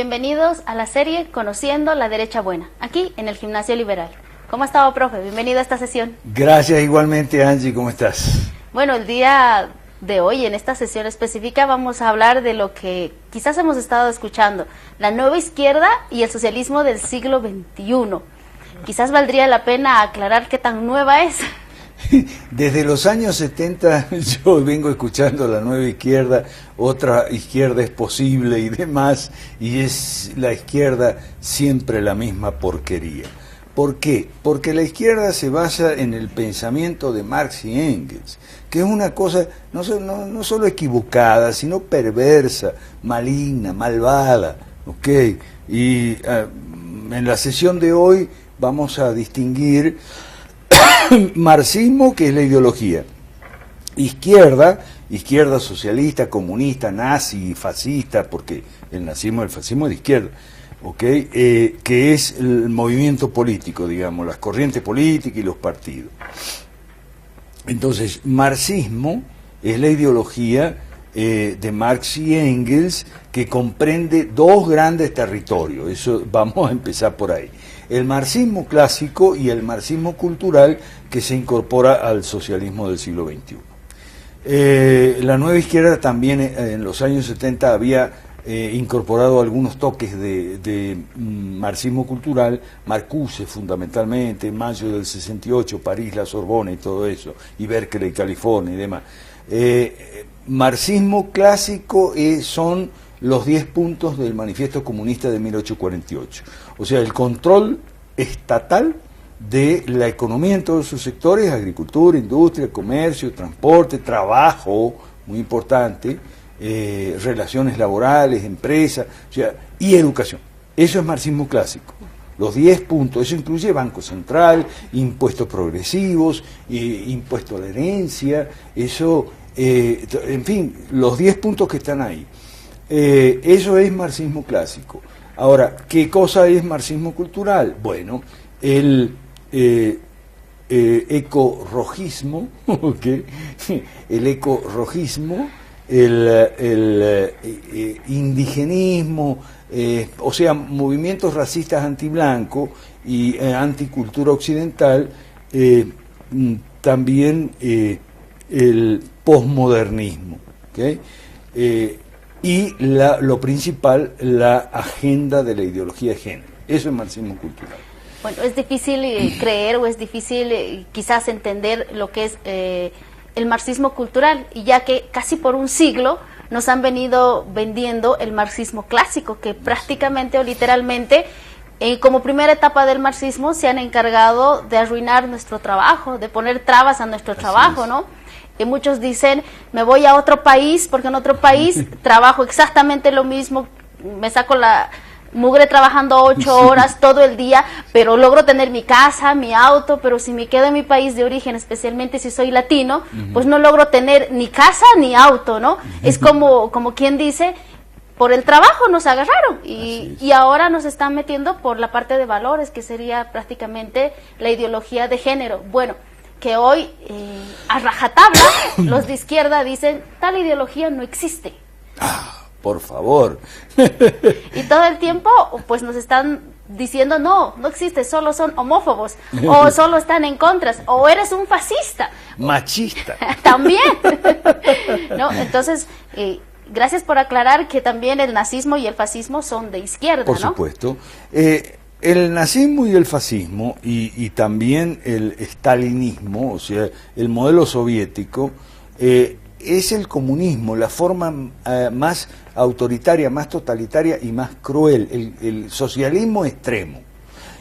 bienvenidos a la serie Conociendo la Derecha Buena, aquí en el Gimnasio Liberal. ¿Cómo ha estado, profe? Bienvenido a esta sesión. Gracias, igualmente, Angie, ¿cómo estás? Bueno, el día de hoy, en esta sesión específica, vamos a hablar de lo que quizás hemos estado escuchando, la nueva izquierda y el socialismo del siglo XXI. Quizás valdría la pena aclarar qué tan nueva es. Desde los años 70 yo vengo escuchando la nueva izquierda, otra izquierda es posible y demás, y es la izquierda siempre la misma porquería. ¿Por qué? Porque la izquierda se basa en el pensamiento de Marx y Engels, que es una cosa no solo equivocada, sino perversa, maligna, malvada, ¿ok? Y en la sesión de hoy vamos a distinguir marxismo, que es la ideología, izquierda socialista, comunista, nazi, fascista, porque el nazismo y el fascismo es de izquierda, ¿okay? Que es el movimiento político, digamos, las corrientes políticas y los partidos. Entonces, marxismo es la ideología de Marx y Engels, que comprende dos grandes territorios. Eso vamos a empezar por ahí. El marxismo clásico y el marxismo cultural, que se incorpora al socialismo del siglo XXI. La nueva izquierda también en los años 70 había incorporado algunos toques de marxismo cultural, Marcuse fundamentalmente, en mayo del 68, París, la Sorbona y todo eso, y Berkeley, California y demás. Marxismo clásico son los 10 puntos del Manifiesto Comunista de 1848. O sea, el control estatal de la economía en todos sus sectores, agricultura, industria, comercio, transporte, trabajo, muy importante, relaciones laborales, empresas, o sea, y educación. Eso es marxismo clásico. Los 10 puntos, eso incluye Banco Central, impuestos progresivos, impuesto a la herencia, eso, en fin, los 10 puntos que están ahí. Eso es marxismo clásico. Ahora, ¿qué cosa es marxismo cultural? Bueno, el ecorojismo, ¿okay? El ecorojismo, el indigenismo, o sea, movimientos racistas antiblanco y anticultura occidental, también el posmodernismo, ¿okay? Y lo principal, la agenda de la ideología de género. Eso es marxismo cultural. Bueno, es difícil creer o es difícil quizás entender lo que es el marxismo cultural, y ya que casi por un siglo nos han venido vendiendo el marxismo clásico, que prácticamente o literalmente como primera etapa del marxismo se han encargado de arruinar nuestro trabajo, de poner trabas a nuestro trabajo, ¿no? Y muchos dicen, me voy a otro país, porque en otro país trabajo exactamente lo mismo, me saco la mugre trabajando 8 horas todo el día, pero logro tener mi casa, mi auto, pero si me quedo en mi país de origen, especialmente si soy latino, pues no logro tener ni casa ni auto, ¿no? Es como quien dice, por el trabajo nos agarraron y ahora nos están metiendo por la parte de valores, que sería prácticamente la ideología de género. Bueno, que hoy a rajatabla los de izquierda dicen, tal ideología no existe. Por favor. Y todo el tiempo pues nos están diciendo, no existe, solo son homófobos, o solo están en contra, o eres un fascista. Machista. También. ¿No? Entonces, gracias por aclarar que también el nazismo y el fascismo son de izquierda, por ¿no? Supuesto. El nazismo y el fascismo, y también el stalinismo, o sea, el modelo soviético, es el comunismo, la forma más autoritaria, más totalitaria y más cruel, el socialismo extremo.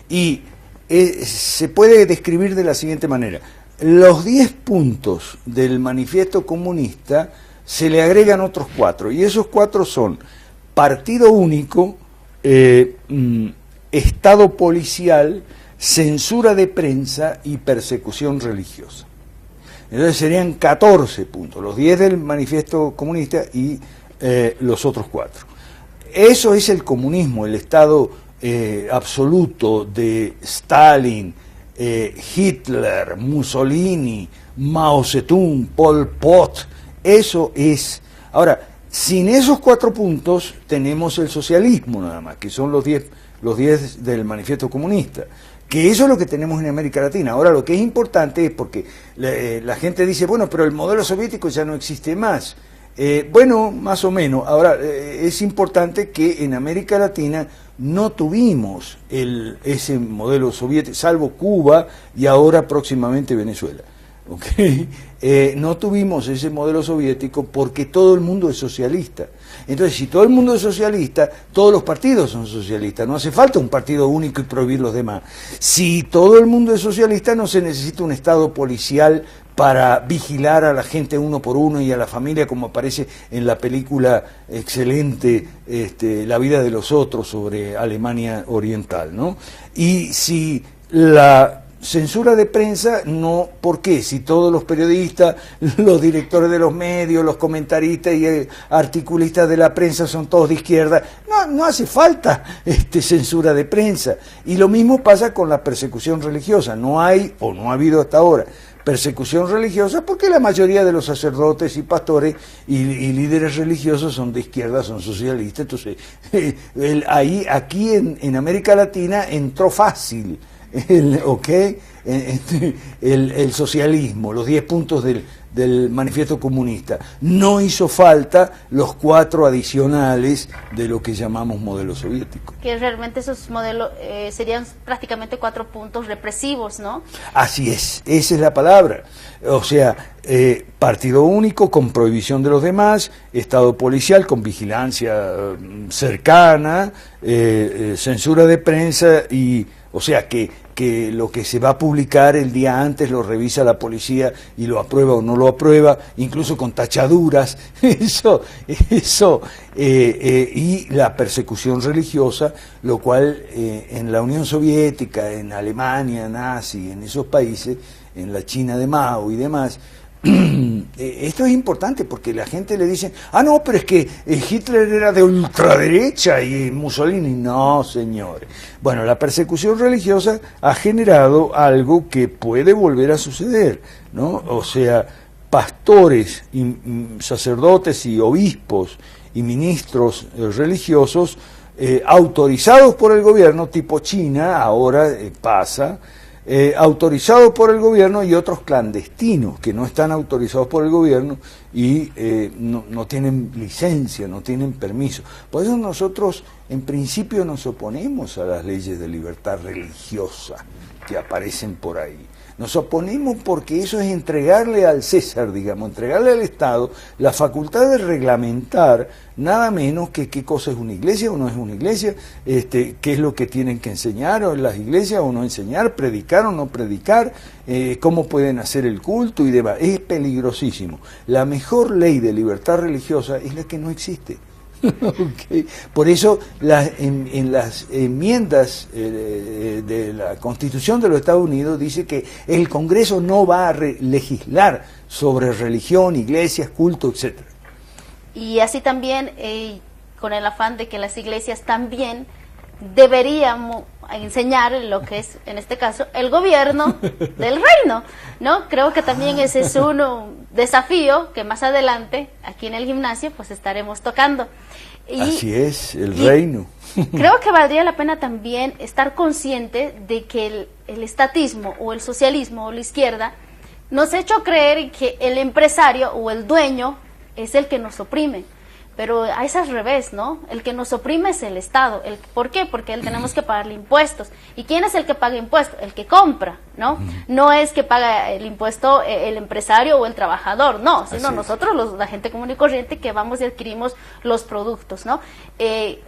Y se puede describir de la siguiente manera: los 10 puntos del manifiesto comunista se le agregan otros 4, y esos 4 son partido único, Estado policial, censura de prensa y persecución religiosa. Entonces serían 14 puntos, los 10 del manifiesto comunista y los otros 4. Eso es el comunismo, el Estado absoluto de Stalin, Hitler, Mussolini, Mao Zedong, Pol Pot. Eso es. Ahora, Sin esos 4 puntos tenemos el socialismo nada más, que son los 10 del manifiesto comunista, que eso es lo que tenemos en América Latina. Ahora, lo que es importante es porque la gente dice, bueno, pero el modelo soviético ya no existe más. Bueno, más o menos. Ahora, es importante que en América Latina no tuvimos ese modelo soviético, salvo Cuba y ahora próximamente Venezuela. ¿Okay? No tuvimos ese modelo soviético porque todo el mundo es socialista. Entonces, si todo el mundo es socialista, todos los partidos son socialistas. No hace falta un partido único y prohibir los demás. Si todo el mundo es socialista, no se necesita un Estado policial para vigilar a la gente uno por uno y a la familia, como aparece en la película excelente La vida de los otros sobre Alemania Oriental, ¿no? Y si la censura de prensa, no, ¿por qué? Si todos los periodistas, los directores de los medios, los comentaristas y articulistas de la prensa son todos de izquierda, no hace falta censura de prensa. Y lo mismo pasa con la persecución religiosa. No hay, o no ha habido hasta ahora, persecución religiosa porque la mayoría de los sacerdotes y pastores y líderes religiosos son de izquierda, son socialistas. Entonces, aquí en América Latina entró fácil el socialismo, los 10 puntos del manifiesto comunista. No hizo falta los 4 adicionales de lo que llamamos modelo soviético. Que realmente esos modelos serían prácticamente 4 puntos represivos, ¿no? Así es, esa es la palabra. O sea, partido único con prohibición de los demás, Estado policial con vigilancia cercana, censura de prensa y... O sea, que lo que se va a publicar el día antes lo revisa la policía y lo aprueba o no lo aprueba, incluso con tachaduras, y la persecución religiosa, lo cual en la Unión Soviética, en Alemania nazi, en esos países, en la China de Mao y demás, esto es importante porque la gente le dice, no, pero es que Hitler era de ultraderecha y Mussolini, no, señores. Bueno, la persecución religiosa ha generado algo que puede volver a suceder, ¿no? O sea, pastores, y sacerdotes y obispos y ministros religiosos autorizados por el gobierno, tipo China, ahora pasa, autorizados por el gobierno y otros clandestinos que no están autorizados por el gobierno y no tienen licencia, no tienen permiso. Por eso nosotros en principio nos oponemos a las leyes de libertad religiosa que aparecen por ahí. Nos oponemos porque eso es entregarle al César, digamos, entregarle al Estado la facultad de reglamentar nada menos que qué cosa es una iglesia o no es una iglesia, qué es lo que tienen que enseñar en las iglesias o no enseñar, predicar o no predicar, cómo pueden hacer el culto y demás. Es peligrosísimo. La mejor ley de libertad religiosa es la que no existe. Okay. Por eso en las enmiendas de la Constitución de los Estados Unidos dice que el Congreso no va a legislar sobre religión, iglesias, culto, etcétera. Y así también, con el afán de que las iglesias también deberíamos enseñar lo que es, en este caso, el gobierno del reino, ¿no? Creo que también ese es un desafío que más adelante, aquí en el gimnasio, pues estaremos tocando. Así es, el reino. Creo que valdría la pena también estar consciente de que el estatismo o el socialismo o la izquierda nos ha hecho creer que el empresario o el dueño es el que nos oprime. Pero es al revés, ¿no? El que nos oprime es el Estado. ¿Por qué? Porque él tenemos que pagarle impuestos. ¿Y quién es el que paga impuestos? El que compra, ¿no? No es que paga el impuesto el empresario o el trabajador, no, sino nosotros, la gente común y corriente, que vamos y adquirimos los productos, ¿no?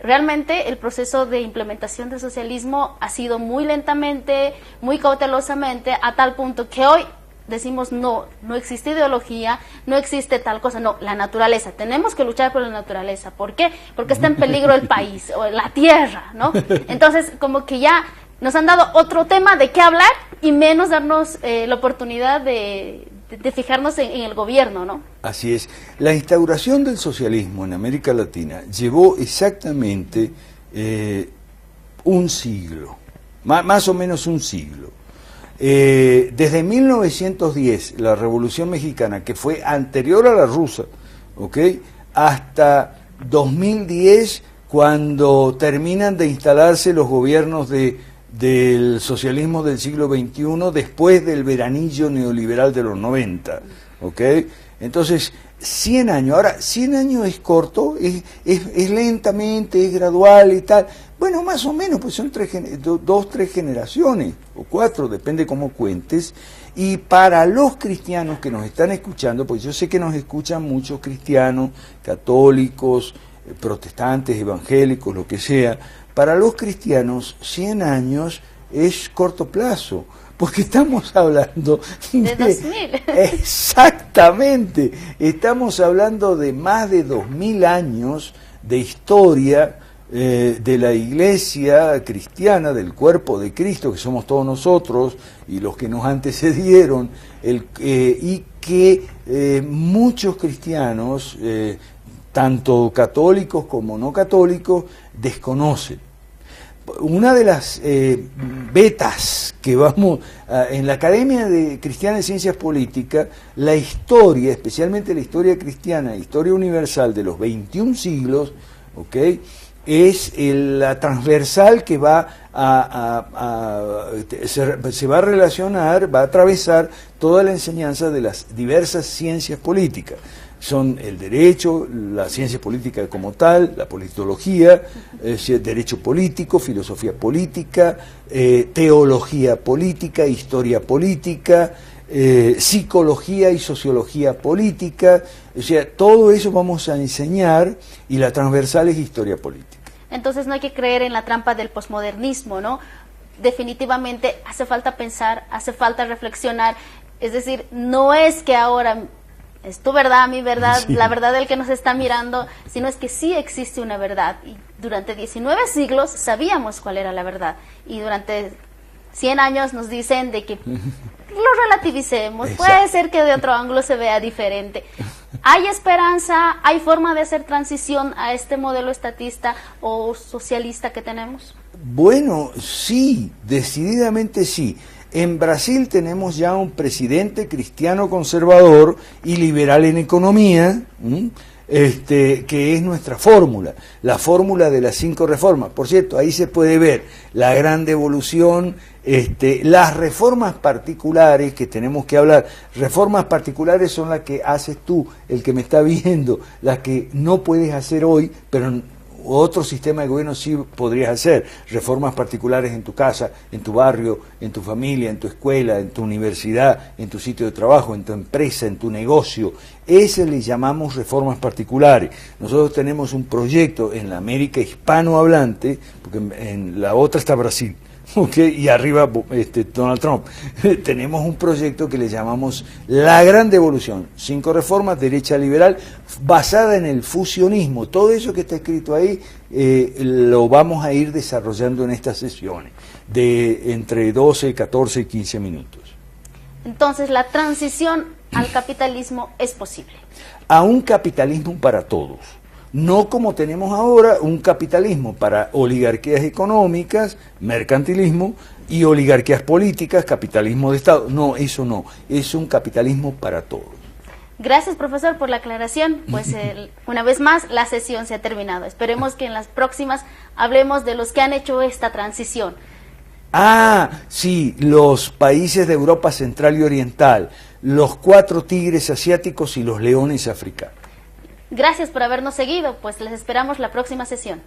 Realmente el proceso de implementación del socialismo ha sido muy lentamente, muy cautelosamente, a tal punto que hoy decimos no existe ideología, no existe tal cosa, no, la naturaleza, tenemos que luchar por la naturaleza. ¿Por qué? Porque está en peligro el país, o la tierra, ¿no? Entonces, como que ya nos han dado otro tema de qué hablar y menos darnos la oportunidad de fijarnos en el gobierno, ¿no? Así es. La instauración del socialismo en América Latina llevó exactamente un siglo, más o menos un siglo. Desde 1910, la Revolución Mexicana, que fue anterior a la rusa, ¿okay?, hasta 2010, cuando terminan de instalarse los gobiernos del socialismo del siglo XXI, después del veranillo neoliberal de los 90, ¿ok? Entonces, 100 años, ahora 100 años es corto, es lentamente, es gradual y tal, bueno, más o menos, pues son 3 generaciones, o 4, depende cómo cuentes, y para los cristianos que nos están escuchando, pues yo sé que nos escuchan muchos cristianos, católicos, protestantes, evangélicos, lo que sea, para los cristianos 100 años es corto plazo, porque estamos hablando de 2000. Exactamente, estamos hablando de más de 2000 años de historia de la iglesia cristiana, del cuerpo de Cristo, que somos todos nosotros y los que nos antecedieron, y que muchos cristianos, tanto católicos como no católicos, desconocen. Una de las betas que vamos en la Academia Cristiana de Ciencias Políticas, la historia, especialmente la historia cristiana, historia universal de los 21 siglos, ¿ok?, es la transversal que va se va a relacionar, va a atravesar toda la enseñanza de las diversas ciencias políticas. Son el derecho, la ciencia política como tal, la politología, derecho político, filosofía política, teología política, historia política, psicología y sociología política, o sea, todo eso vamos a enseñar, y la transversal es historia política. Entonces no hay que creer en la trampa del posmodernismo, ¿no? Definitivamente hace falta pensar, hace falta reflexionar, es decir, no es que ahora es tu verdad, mi verdad, sí, la verdad del que nos está mirando, sino es que sí existe una verdad, y durante 19 siglos sabíamos cuál era la verdad, y durante 100 años nos dicen de que lo relativicemos. Exacto. Puede ser que de otro ángulo se vea diferente. ¿Hay esperanza? ¿Hay forma de hacer transición a este modelo estatista o socialista que tenemos? Bueno, sí, decididamente sí. En Brasil tenemos ya un presidente cristiano conservador y liberal en economía, que es nuestra fórmula, la fórmula de las 5 reformas. Por cierto, ahí se puede ver la gran devolución, las reformas particulares que tenemos que hablar. Reformas particulares son las que haces tú, el que me está viendo, las que no puedes hacer hoy, pero otro sistema de gobierno sí podrías hacer. Reformas particulares en tu casa, en tu barrio, en tu familia, en tu escuela, en tu universidad, en tu sitio de trabajo, en tu empresa, en tu negocio. Ese le llamamos reformas particulares. Nosotros tenemos un proyecto en la América hispanohablante, porque en la otra está Brasil, ¿okay?, y arriba Donald Trump. Tenemos un proyecto que le llamamos La Gran Devolución, 5 reformas, derecha liberal, basada en el fusionismo. Todo eso que está escrito ahí lo vamos a ir desarrollando en estas sesiones, de entre 12, 14 y 15 minutos. Entonces, la transición al capitalismo es posible. A un capitalismo para todos. No como tenemos ahora, un capitalismo para oligarquías económicas, mercantilismo, y oligarquías políticas, capitalismo de Estado. No, eso no, es un capitalismo para todos. Gracias, profesor, por la aclaración. Pues una vez más, la sesión se ha terminado. Esperemos que en las próximas hablemos de los que han hecho esta transición. Ah, sí, los países de Europa Central y Oriental, los 4 tigres asiáticos y los leones africanos. Gracias por habernos seguido, pues les esperamos la próxima sesión.